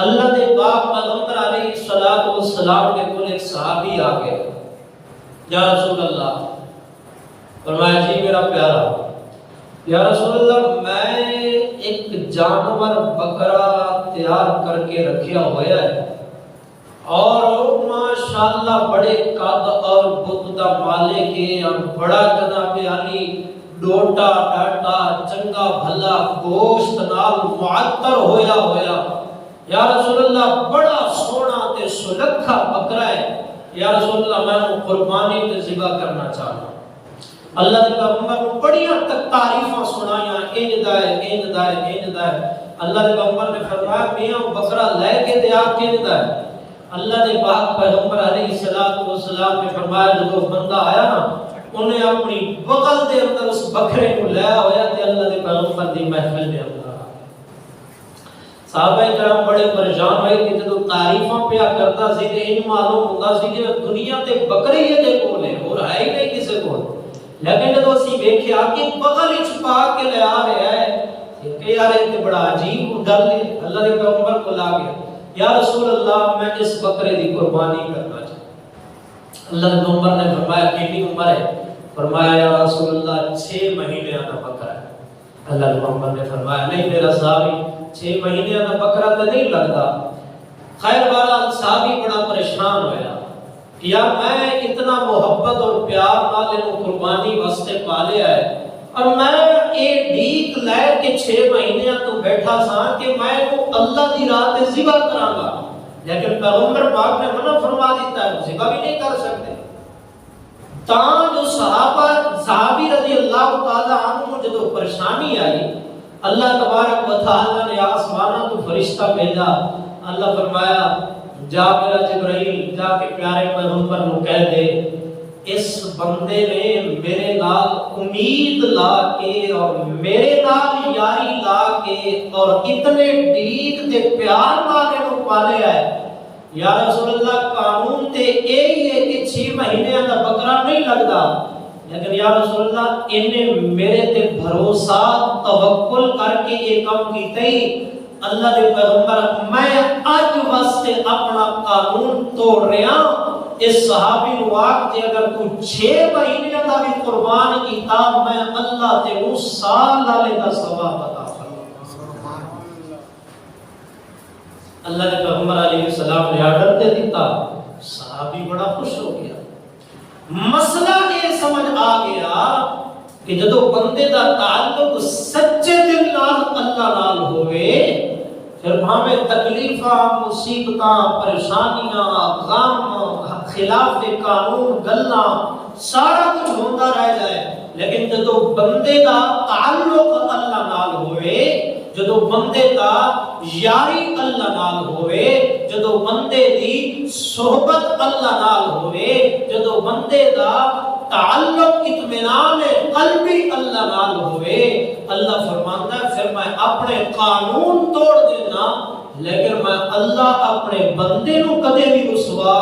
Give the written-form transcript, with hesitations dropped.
اللہ دے پاک پیغمبر علیہ الصلوۃ والسلام کے کول ایک صحابی آ گئے، یا رسول اللہ، فرمایا جی میرا پیارا، یا رسول اللہ میں ایک جانور بکرا تیار کر کے رکھیا ہوا ہے اور ماشاءاللہ بڑے قد اور بت دا مالک ہے اور بڑا جناب علی ڈوٹا ڈاٹا چنگا بھلا گوشت نال معطر ہویا یا رسول اللہ بڑا سونا تے سلکھا بکرا ہے، یا رسول اللہ میں قربانی تے ذبح کرنا چاہتا ہوں۔ اللہ کے پیغمبر کو بڑیاں تک تعریفاں سنائیاں، انج دا ہے۔ اللہ کے پیغمبر نے فرمایا میاں بکرا لے کے دے آ کے دا ہے۔ اللہ کے پاک پیغمبر علیہ الصلوۃ والسلام نے فرمایا جو بندہ آیا نا انہیں اپنی بغل دے اندر اس بکرے کو لایا ہویا تے اللہ کے پیغمبر دی محفل دے اندر صحابہ کرام بڑے پریشان ہوئے کہ جدوں تعریفاں پیا کرتا سی تے ان معلوم ہوندا سی کہ دنیا تے بکرے ہی دے کول ہے اور ہے ہی نہیں کسے کول، لیکن جدوں اسی ویکھیا کہ بغل وچ پا کے لے آ رہا ہے کہ یار یہ تے بڑا عجیب گل ہے، اللہ کے پیغمبر کو لا گیا، یا رسول اللہ میں اس بکرے دی قربانی کرنا چاہتا۔ اللہ کے پیغمبر نے فرمایا کتنی عمر ہے؟ فرمایا یا رسول اللہ 6 مہینے کا بکرا ہے۔ اللہ کے پیغمبر نے فرمایا نہیں میرا صحابی 6 مہینے کا بکرا تو نہیں لگتا۔ خیر والا صحابی بڑا پریشان ہویا، یا میں اتنا محبت اور پیار نال انہوں قربانی واسطے پالیا ہے اور میں یہ ڈیک لے کے 6 مہینے تو بیٹھا سا کہ میں کو اللہ دی راہ تے ذبح کراں گا، لیکن پیغمبر پاک نے منع فرما دیتا ہے ذبح بھی نہیں کر سکتے۔ تاں جو صحابی رضی اللہ تعالی عنہ جدو پریشانی آئی، اللہ تبارک و تعالی نے آسمانہ تو فرشتہ بھیجا، اللہ فرمایا جا میرا جبرائیل جا کے پیارے پیغمبر نو کہہ دے اس بندے نے میرے نال امید لا کے اور میرے نال یاری لا کے اور اتنے ڈیک تے پیار نال انہوں پالے آئے، یا رسول اللہ قانون تے یہی ہے کہ 6 مہینے کا بکرا نہیں لگتا، لیکن یا رسول اللہ انہیں میرے تے بھروسہ توکل کر کے یہ کام کیتے ہی اللہ دے پیغمبر میں آج واسطے اپنا قانون توڑ رہا اس صحابی نو آگ تے اگر تو 6 مہینے کا بھی قربان کیتا میں اللہ تے وہ سال والے کا ثواب عطا فرماؤں۔ اللہ کے پیغمبر علیہ السلام نے آرڈر دے دیتا، صحابی بڑا خوش ہو گیا۔ مسئلہ یہ سمجھ آ گیا کہ جدو بندے دا تعلق سچے دل نال اللہ نال ہوئے پھر ہمیں تکلیفاں مصیبتاں پریشانیاں غم خلاف قانون گلاں سارا کچھ ہوتا رہ جائے، لیکن جدو بندے دا تعلق اللہ نال ہوئے، جدو بندے دا یاری اللہ نال ہوئے، جدو بندے دی صحبت اللہ نال ہوئے، جدو بندے دا تعلق اطمینان قلبی اللہ نال ہوئے، اللہ فرماتا ہے پھر میں اپنے قانون توڑ دینا لیکن میں اللہ اپنے بندے نو کدے بھی رسوا